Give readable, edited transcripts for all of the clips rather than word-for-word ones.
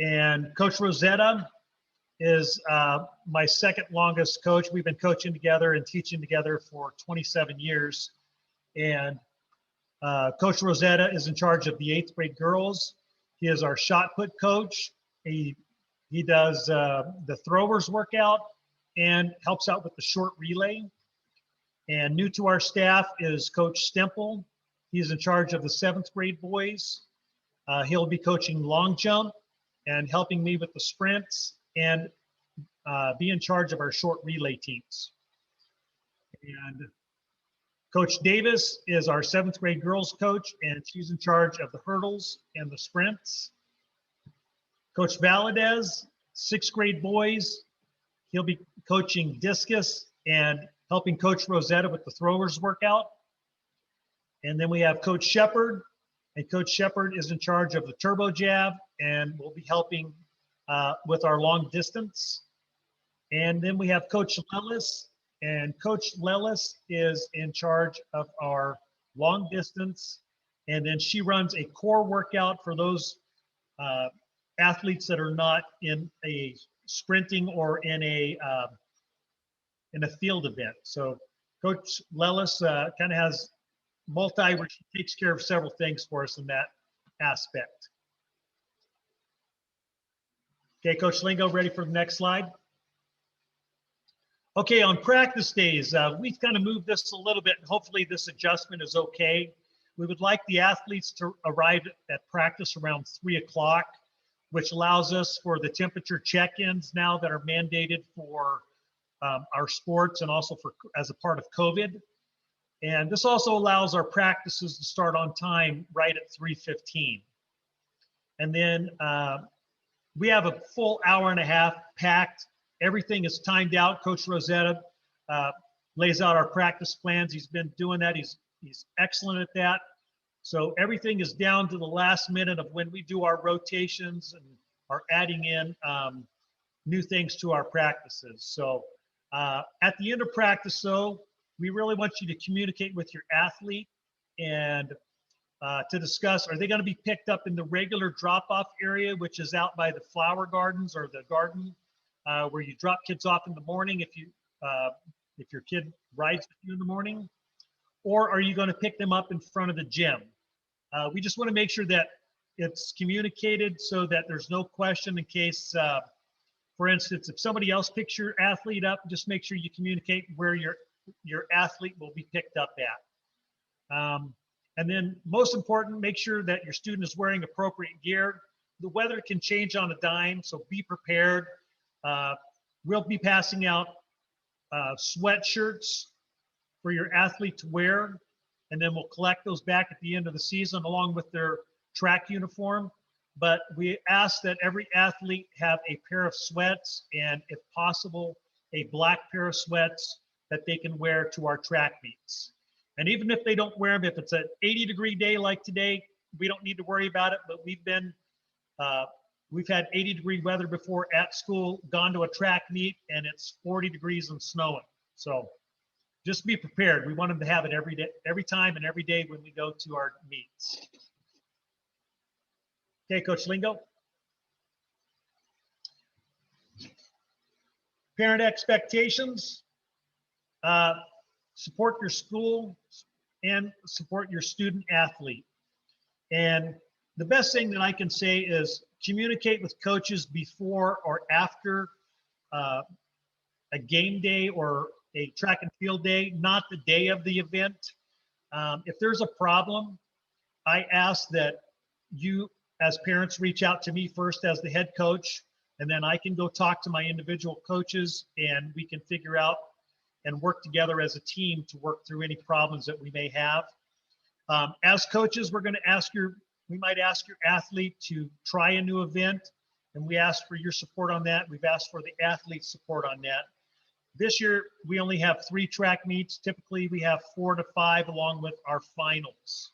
And Coach Rosetta is my second longest coach. We've been coaching together and teaching together for 27 years. And Coach Rosetta is in charge of the 8th grade girls. He is our shot put coach. He does the throwers workout and helps out with the short relay. And new to our staff is Coach Stemple. He's in charge of the 7th grade boys. He'll be coaching long jump and helping me with the sprints and be in charge of our short relay teams. And Coach Davis is our 7th grade girls coach, and she's in charge of the hurdles and the sprints. Coach Valadez, 6th grade boys, he'll be coaching discus and helping Coach Rosetta with the throwers workout. And then we have Coach Shepard, and Coach Shepard is in charge of the turbo jab and will be helping with our long distance. And then we have Coach Lellis, and Coach Lellis is in charge of our long distance. And then she runs a core workout for those athletes that are not in a sprinting or in a field event. So Coach Lellis kind of has where she takes care of several things for us in that aspect. Okay, Coach Lingo, ready for the next slide? Okay, on practice days, we've kind of moved this a little bit. Hopefully this adjustment is okay. We would like the athletes to arrive at practice around 3 o'clock, which allows us for the temperature check-ins now that are mandated for our sports and also for as a part of COVID. And this also allows our practices to start on time right at 3:15. And then we have a full hour and a half packed. Everything is timed out. Coach Rosetta lays out our practice plans. He's been doing that. He's excellent at that. So everything is down to the last minute of when we do our rotations and are adding in new things to our practices. So at the end of practice, though, we really want you to communicate with your athlete and to discuss, are they going to be picked up in the regular drop-off area, which is out by the flower gardens or the garden where you drop kids off in the morning if your kid rides with you in the morning? Or are you going to pick them up in front of the gym? We just want to make sure that it's communicated so that there's no question in case, for instance, if somebody else picks your athlete up, just make sure you communicate where your athlete will be picked up at. And then most important, make sure that your student is wearing appropriate gear. The weather can change on a dime, so be prepared. We'll be passing out sweatshirts for your athlete to wear, and then we'll collect those back at the end of the season along with their track uniform. But we ask that every athlete have a pair of sweats and, if possible, a black pair of sweats that they can wear to our track meets. And even if they don't wear them, if it's an 80-degree day like today, we don't need to worry about it. But we've had 80-degree weather before at school, gone to a track meet, and it's 40 degrees and snowing. So just be prepared. We want them to have it every day, every time and every day when we go to our meets. Okay, Coach Lingo. Parent expectations. Support your school and support your student athlete. And the best thing that I can say is communicate with coaches before or after a game day or a track and field day, not the day of the event. If there's a problem, I ask that you as parents reach out to me first as the head coach, and then I can go talk to my individual coaches and we can figure out and work together as a team to work through any problems that we may have. As coaches, we might ask your athlete to try a new event, and we ask for your support on that. We've asked for the athlete's support on that. This year, we only have 3 track meets. Typically, we have 4 to 5 along with our finals.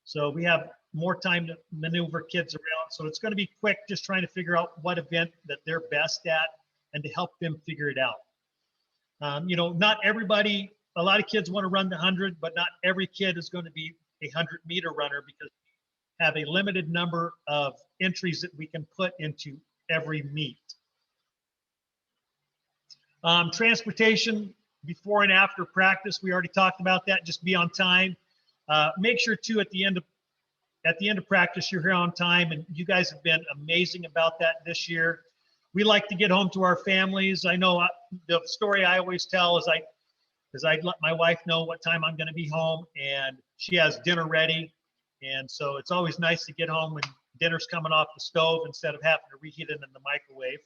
So we have more time to maneuver kids around. So it's going to be quick, just trying to figure out what event that they're best at and to help them figure it out. Not everybody, a lot of kids want to run the 100, but not every kid is going to be a 100-meter runner because we have a limited number of entries that we can put into every meet. Transportation before and after practice, we already talked about that. Just be on time. Make sure too at the end of practice you're here on time, and you guys have been amazing about that this year. We like to get home to our families. I know the story I always tell is I let my wife know what time I'm going to be home, and she has dinner ready. And so it's always nice to get home when dinner's coming off the stove instead of having to reheat it in the microwave.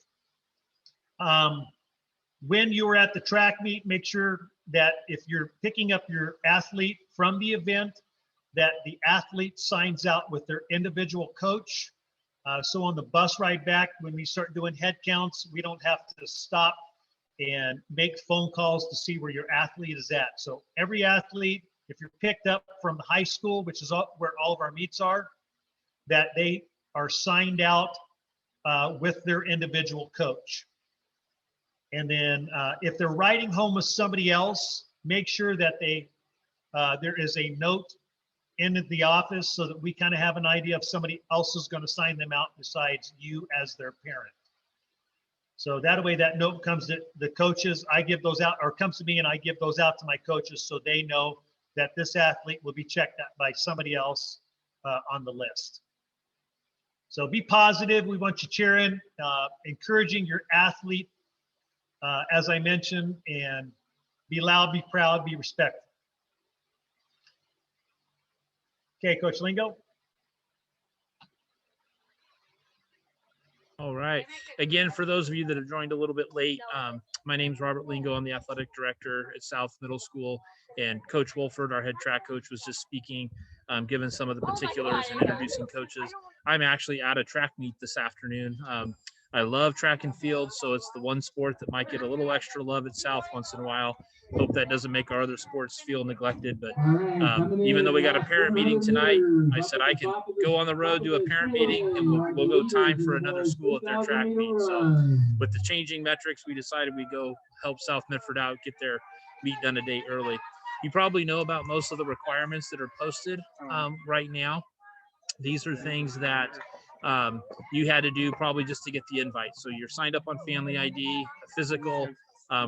When you're at the track meet, make sure that if you're picking up your athlete from the event, that the athlete signs out with their individual coach. So on the bus ride back, when we start doing head counts, we don't have to stop and make phone calls to see where your athlete is at. So every athlete, if you're picked up from the high school, which is where all of our meets are, that they are signed out with their individual coach. And then if they're riding home with somebody else, make sure that there is a note in the office so that we kind of have an idea if somebody else is going to sign them out besides you as their parent. So that way that note comes to the coaches. I give those out, or comes to me and I give those out to my coaches so they know that this athlete will be checked out by somebody else on the list. So be positive. We want you cheering, encouraging your athlete, as I mentioned, and be loud, be proud, be respectful. Okay, Coach Lingo. All right. Again, for those of you that have joined a little bit late, my name's Robert Lingo. I'm the athletic director at South Middle School, and Coach Wolford, our head track coach, was just speaking, given some of the particulars and introducing coaches. I'm actually at a track meet this afternoon. I love track and field, so it's the one sport that might get a little extra love at South once in a while. Hope that doesn't make our other sports feel neglected, but even though we got a parent meeting tonight, I said I can go on the road, do a parent meeting, and we'll go time for another school at their track meet. So with the changing metrics, we decided we'd go help South Medford out, get their meet done a day early. You probably know about most of the requirements that are posted right now. These are things that you had to do probably just to get the invite. So you're signed up on Family ID, a physical.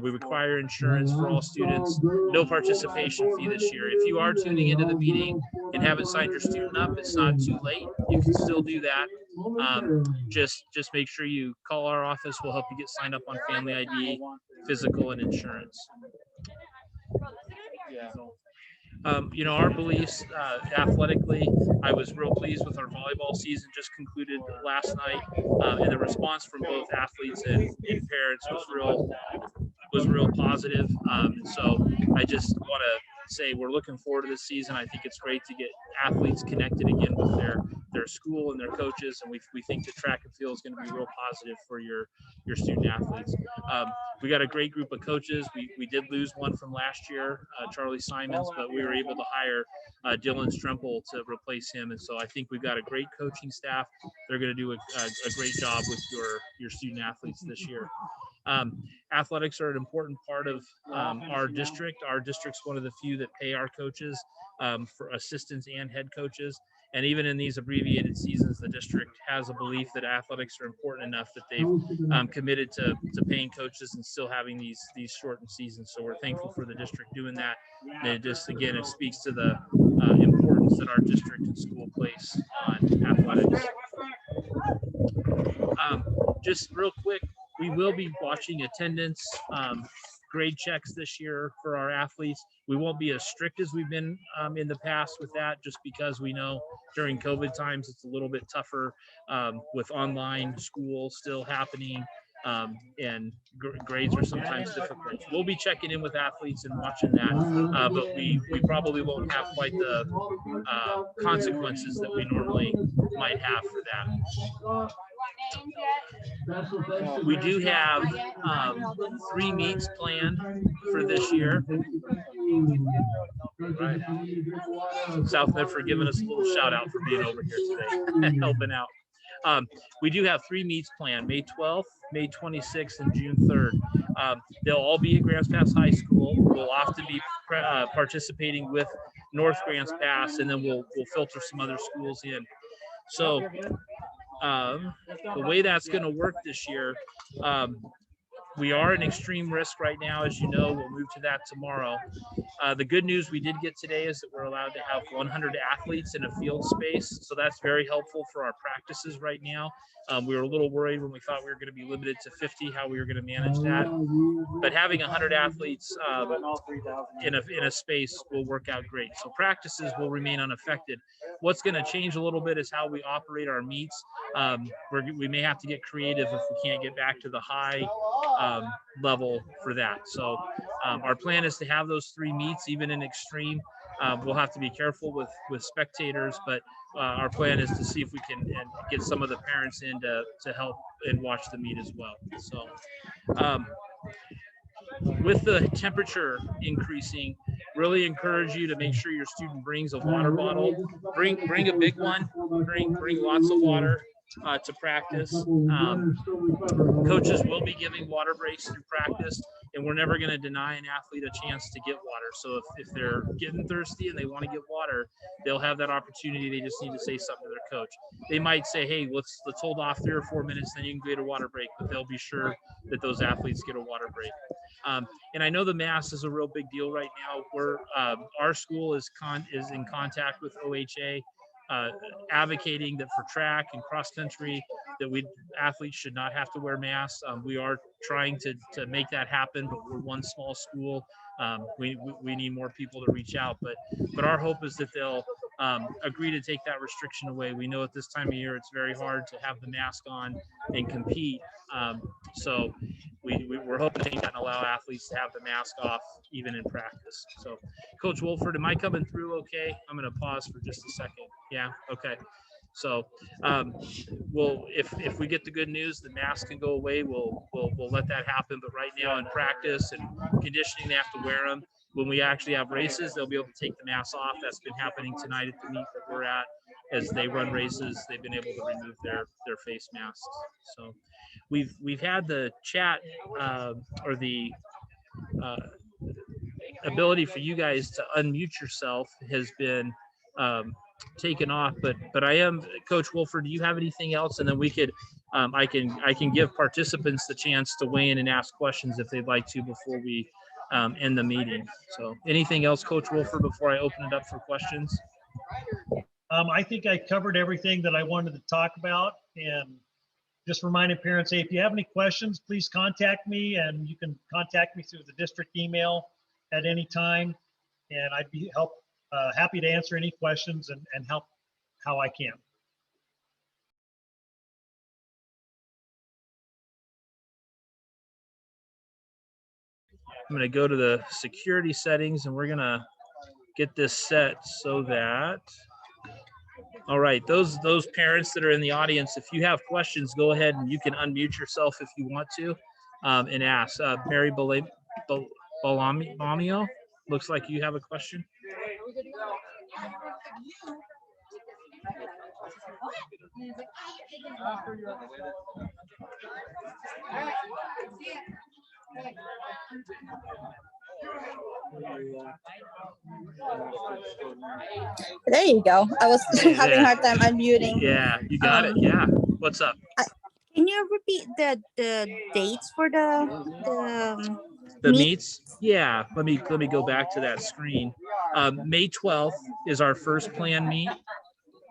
We require insurance for all students. No participation fee this year. If you are tuning into the meeting and haven't signed your student up, it's not too late. You can still do that. Just make sure you call our office. We'll help you get signed up on Family ID, physical, and insurance. Our beliefs athletically, I was real pleased with our volleyball season just concluded last night, and the response from both athletes and parents was real positive. So I just want to say we're looking forward to this season. I think it's great to get athletes connected again with their school and their coaches, and we think that track and field is going to be real positive for your student athletes. We got a great group of coaches. We did lose one from last year, Charlie Simons, but we were able to hire Dylan Strempel to replace him, and so I think we've got a great coaching staff. They're going to do a great job with your student athletes this year. Athletics are an important part of our district. Our district's one of the few that pay our coaches for assistants and head coaches. And even in these abbreviated seasons, the district has a belief that athletics are important enough that they've committed to paying coaches and still having these shortened seasons. So we're thankful for the district doing that. And it just, again, it speaks to the importance that our district and school place on athletics. Just real quick, we will be watching attendance, grade checks this year for our athletes. We won't be as strict as we've been in the past with that, just because we know during COVID times it's a little bit tougher with online school still happening, and grades are sometimes difficult. We'll be checking in with athletes and watching that, but we probably won't have quite the consequences that we normally might have for that. We do have 3 meets planned for this year. Right. South Medford giving us a little shout out for being over here today and helping out. We do have 3 meets planned: May 12th, May 26th, and June 3rd. They'll all be at Grants Pass High School. We'll often be participating with North Grants Pass, and then we'll filter some other schools in. So the way that's going to work this year, we are in extreme risk right now, as you know. We'll move to that tomorrow. The good news we did get today is that we're allowed to have 100 athletes in a field space. So that's very helpful for our practices right now. We were a little worried when we thought we were going to be limited to 50, how we were going to manage that. But having 100 athletes in a space will work out great. So practices will remain unaffected. What's going to change a little bit is how we operate our meets. We may have to get creative if we can't get back to the high level for that. So our plan is to have those 3 meets, even in extreme. We'll have to be careful with spectators, but our plan is to see if we can get some of the parents in to help and watch the meet as well. So with the temperature increasing, really encourage you to make sure your student brings a water bottle. Bring a big one. Bring lots of water to practice. Coaches will be giving water breaks through practice, and we're never going to deny an athlete a chance to get water. So if they're getting thirsty and they want to get water, they'll have that opportunity. They just need to say something to their coach. They might say, hey, let's hold off 3 or 4 minutes, then you can get a water break, but they'll be sure that those athletes get a water break. And I know the mask is a real big deal right now. Our school is in contact with OHA, advocating that for track and cross country, that athletes should not have to wear masks. We are trying to make that happen, but we're one small school. We need more people to reach out, but our hope is that they'll agree to take that restriction away. We know at this time of year it's very hard to have the mask on and compete. So we're hoping to and allow athletes to have the mask off even in practice. So Coach Wolford, am I coming through okay? I'm going to pause for just a second. Yeah, okay. So if we get the good news, the mask can go away, we'll let that happen. But right now in practice and conditioning, they have to wear them. When we actually have races, they'll be able to take the mask off. That's been happening tonight at the meet that we're at. As they run races, they've been able to remove their face masks. So we've had the chat or the ability for you guys to unmute yourself has been taken off, but I am Coach Wolford. Do you have anything else? And then we could I can give participants the chance to weigh in and ask questions if they'd like to before we end the meeting. So anything else, Coach Wolford, before I open it up for questions? I think I covered everything that I wanted to talk about, and just reminding parents, hey, if you have any questions, please contact me, and you can contact me through the district email at any time, and I'd be happy to answer any questions and help how I can. I'm going to go to the security settings, and we're going to get this set so that, all right, those parents that are in the audience, if you have questions, go ahead and you can unmute yourself if you want to and ask. Mary Balamio, looks like you have a question. There you go. I was having a hard time unmuting. Yeah, you got it. Yeah. What's up? Can you repeat the dates for the meets? Yeah. Let me go back to that screen. May 12th is our first planned meet.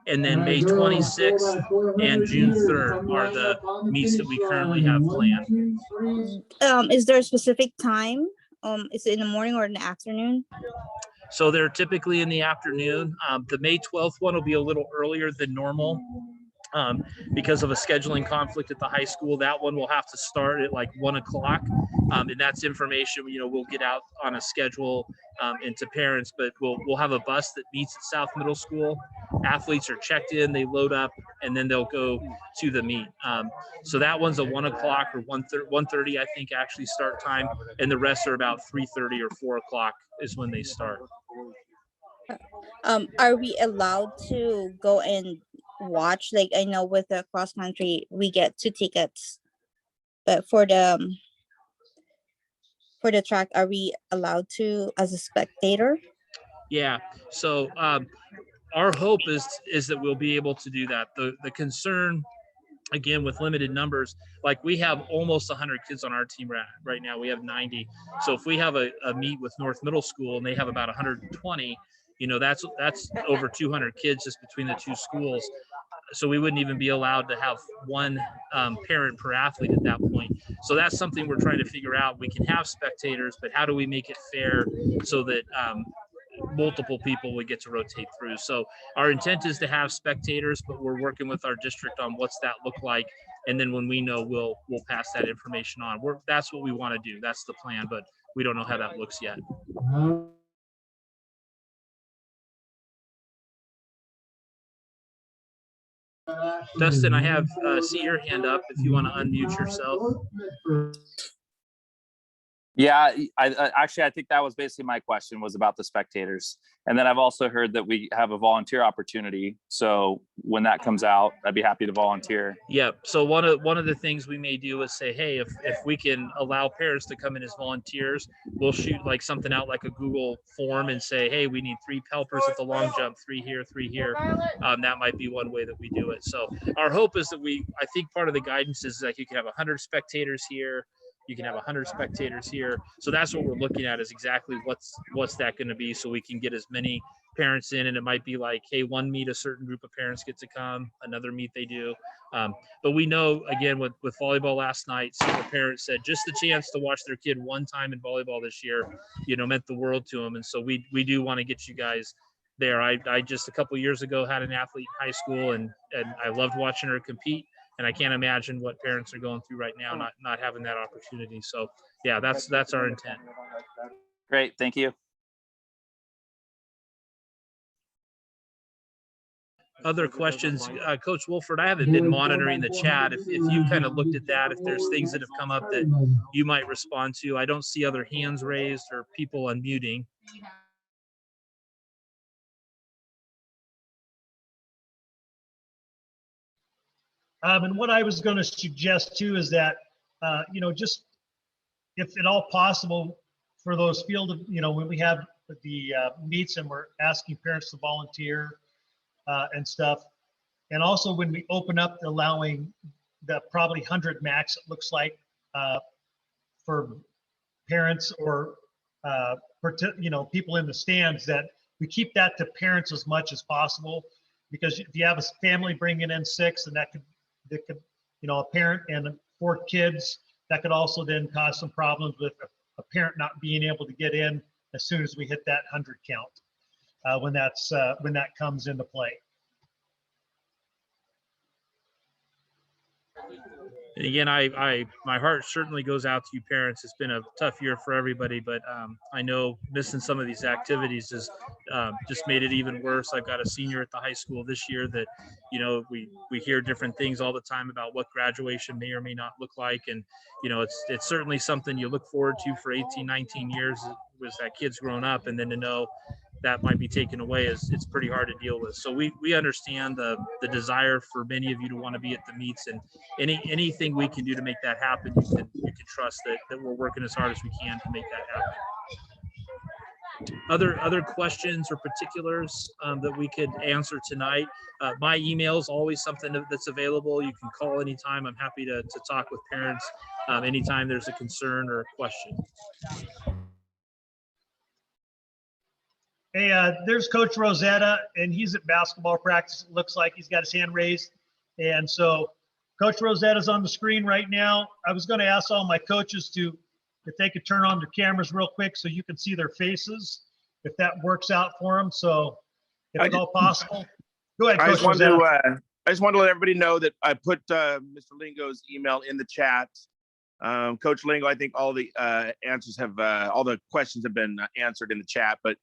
And then May 26th and June 3rd are the meets that we currently have planned. Is there a specific time? Is it in the morning or in the afternoon? So they're typically in the afternoon. The May 12th one will be a little earlier than normal because of a scheduling conflict at the high school. That one will have to start at like 1 o'clock. And that's information, we'll get out on a schedule and to parents, but we'll have a bus that meets at South Middle School. Athletes are checked in, they load up, and then they'll go to the meet. So that one's a 1 o'clock or 1:30, I think, actually start time. And the rest are about 3:30 or 4 o'clock is when they start. Are we allowed to go and watch? Like, I know with the cross country, we get 2 tickets, but for the track, are we allowed to as a spectator? Yeah. So our hope is that we'll be able to do that. The concern, again, with limited numbers, like we have almost 100 kids on our team right now. We have 90. So if we have a meet with North Middle School and they have about 120, that's over 200 kids just between the two schools. So we wouldn't even be allowed to have one parent per athlete at that point. So that's something we're trying to figure out. We can have spectators, but how do we make it fair so that multiple people would get to rotate through? So our intent is to have spectators, but we're working with our district on what's that look like. And then when we know, we'll pass that information on. That's what we want to do. That's the plan, but we don't know how that looks yet. Dustin, I have see your hand up if you want to unmute yourself. Yeah, I think that was basically my question, was about the spectators. And then I've also heard that we have a volunteer opportunity. So when that comes out, I'd be happy to volunteer. Yeah. So one of the things we may do is say, hey, if we can allow parents to come in as volunteers, we'll shoot like something out like a Google form and say, hey, we need 3 helpers at the long jump, 3 here, 3 here. That might be one way that we do it. So our hope is that I think part of the guidance is like you can have 100 spectators here. You can have 100 spectators here. So that's what we're looking at, is exactly what's that going to be, so we can get as many parents in. And it might be like, hey, one meet, a certain group of parents get to come, another meet they do. But we know, again, with volleyball last night, several parents said just the chance to watch their kid one time in volleyball this year, meant the world to them. And so we do want to get you guys there. I just a couple years ago had an athlete in high school, and I loved watching her compete. And I can't imagine what parents are going through right now, not having that opportunity. So yeah, that's our intent. Great, thank you. Other questions, Coach Wolford? I haven't been monitoring the chat. If you kind of looked at that, if there's things that have come up that you might respond to, I don't see other hands raised or people unmuting. And what I was going to suggest too is that, just if at all possible, for those field, when we have the meets and we're asking parents to volunteer and stuff, and also when we open up allowing the probably 100 max, it looks like, for parents or people in the stands, that we keep that to parents as much as possible, because if you have a family bringing in 6, and that could a parent and 4 kids, that could also then cause some problems with a parent not being able to get in as soon as we hit that 100 count, when that comes into play. And again, my heart certainly goes out to you parents. It's been a tough year for everybody, but I know missing some of these activities has just made it even worse. I've got a senior at the high school this year that, we hear different things all the time about what graduation may or may not look like. And, it's certainly something you look forward to for 18, 19 years, was that kid's grown up, and then to know that might be taken away it's pretty hard to deal with. So we understand the desire for many of you to want to be at the meets, and anything we can do to make that happen, you can trust that we're working as hard as we can to make that happen. Other questions or particulars that we could answer tonight? My email is always something that's available. You can call anytime. I'm happy to talk with parents anytime there's a concern or a question. Hey, there's Coach Rosetta, and he's at basketball practice. It looks like he's got his hand raised. And so Coach Rosetta's on the screen right now. I was going to ask all my coaches if they could turn on their cameras real quick so you can see their faces, if that works out for them. So if at all possible. Go ahead, Coach Rosetta. I just want to let everybody know that I put Mr. Lingo's email in the chat. Coach Lingo, I think all the answers all the questions have been answered in the chat, but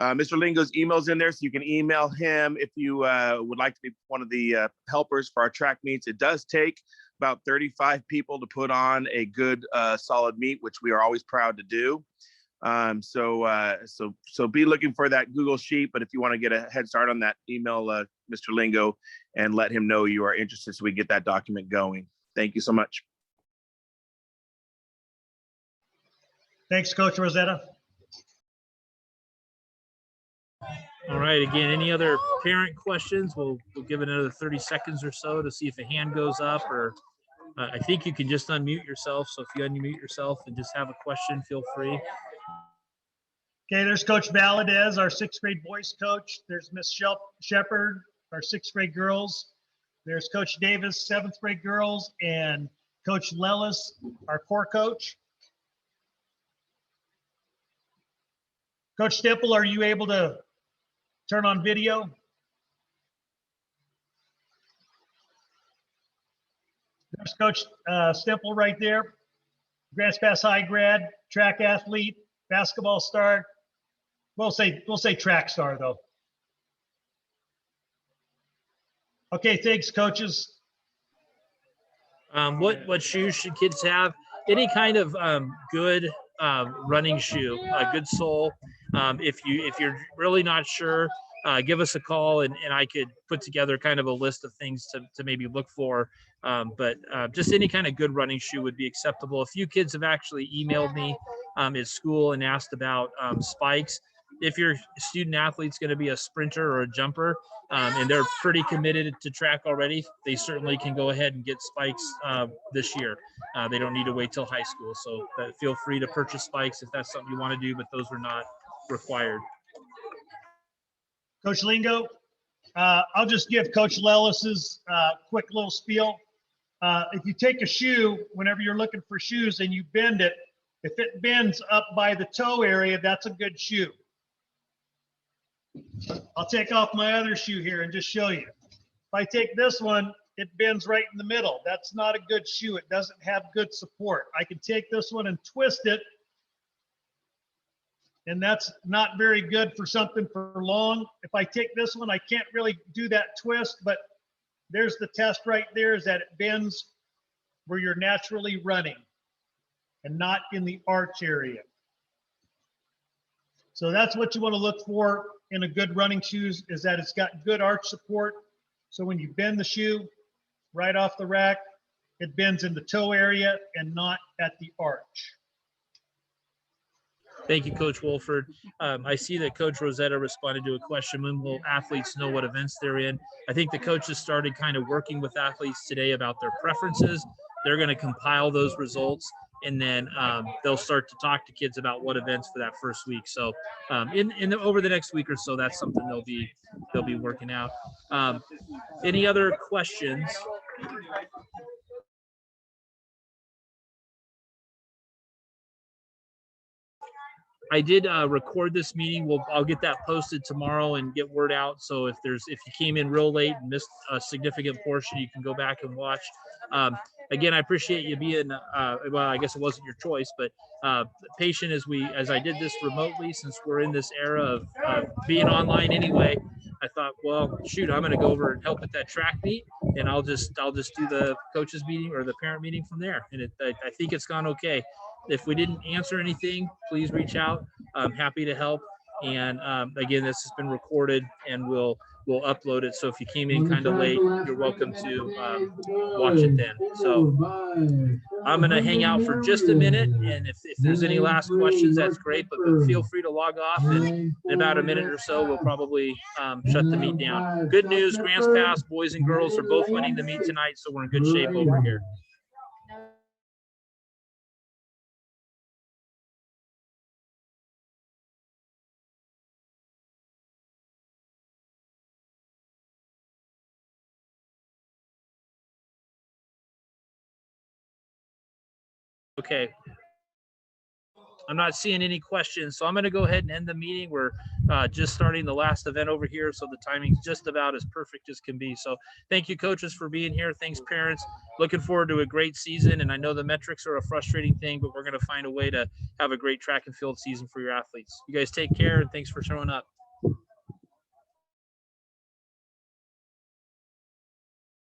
Mr. Lingo's email's in there, so you can email him if you would like to be one of the helpers for our track meets. It does take about 35 people to put on a good solid meet, which we are always proud to do. So be looking for that Google sheet, but if you want to get a head start on that, email Mr. Lingo and let him know you are interested so we get that document going. Thank you so much. Thanks, Coach Rosetta. All right, again, any other parent questions? We'll give it another 30 seconds or so to see if a hand goes up, or I think you can just unmute yourself. So if you unmute yourself and just have a question, feel free. Okay, there's Coach Valadez, our 6th grade boys coach. There's Miss Shepard, our 6th grade girls. There's Coach Davis, 7th grade girls, and Coach Lellis, our core coach. Coach Stipple, are you able to turn on video? There's Coach Stipple right there. Grants Pass High grad, track athlete, basketball star. We'll say track star though. Okay, thanks, coaches. What shoes should kids have? Any kind of good running shoe, a good sole. If you're really not sure, give us a call and I could put together kind of a list of things to maybe look for. But just any kind of good running shoe would be acceptable. A few kids have actually emailed me at school and asked about spikes. If your student athlete's going to be a sprinter or a jumper, and they're pretty committed to track already, they certainly can go ahead and get spikes this year. They don't need to wait till high school. So feel free to purchase spikes if that's something you want to do, but those are not required. Coach Lingo, I'll just give Coach Lellis's quick little spiel. If you take a shoe, whenever you're looking for shoes and you bend it, if it bends up by the toe area, that's a good shoe. I'll take off my other shoe here and just show you. If I take this one, it bends right in the middle. That's not a good shoe. It doesn't have good support. I can take this one and twist it, and that's not very good for something for long. If I take this one, I can't really do that twist, but there's the test right there, is that it bends where you're naturally running and not in the arch area. So that's what you want to look for in a good running shoes, is that it's got good arch support. So when you bend the shoe right off the rack, it bends in the toe area and not at the arch. Thank you, Coach Wolford. I see that Coach Rosetta responded to a question: when will athletes know what events they're in? I think the coaches started kind of working with athletes today about their preferences. They're going to compile those results, and then they'll start to talk to kids about what events for that first week. So over the next week or so, that's something they'll be working out. Any other questions? I did record this meeting. I'll get that posted tomorrow and get word out. So if you came in real late and missed a significant portion, you can go back and watch. Again, I appreciate you being, well, I guess it wasn't your choice, but patient as I did this remotely, since we're in this era of being online anyway. I thought, well, shoot, I'm going to go over and help at that track meet, and I'll just do the coaches meeting or the parent meeting from there. And I think it's gone okay. If we didn't answer anything, please reach out. I'm happy to help. And again, this has been recorded and we'll upload it. So if you came in kind of late, you're welcome to watch it then. So I'm going to hang out for just a minute. And if there's any last questions, that's great. But feel free to log off. And in about a minute or so, we'll probably shut the meet down. Good news, Grants Pass boys and girls are both winning the meet tonight. So we're in good shape over here. Okay. I'm not seeing any questions, so I'm going to go ahead and end the meeting. We're just starting the last event over here, so the timing's just about as perfect as can be. So thank you, coaches, for being here. Thanks, parents. Looking forward to a great season, and I know the metrics are a frustrating thing, but we're going to find a way to have a great track and field season for your athletes. You guys take care, and thanks for showing up.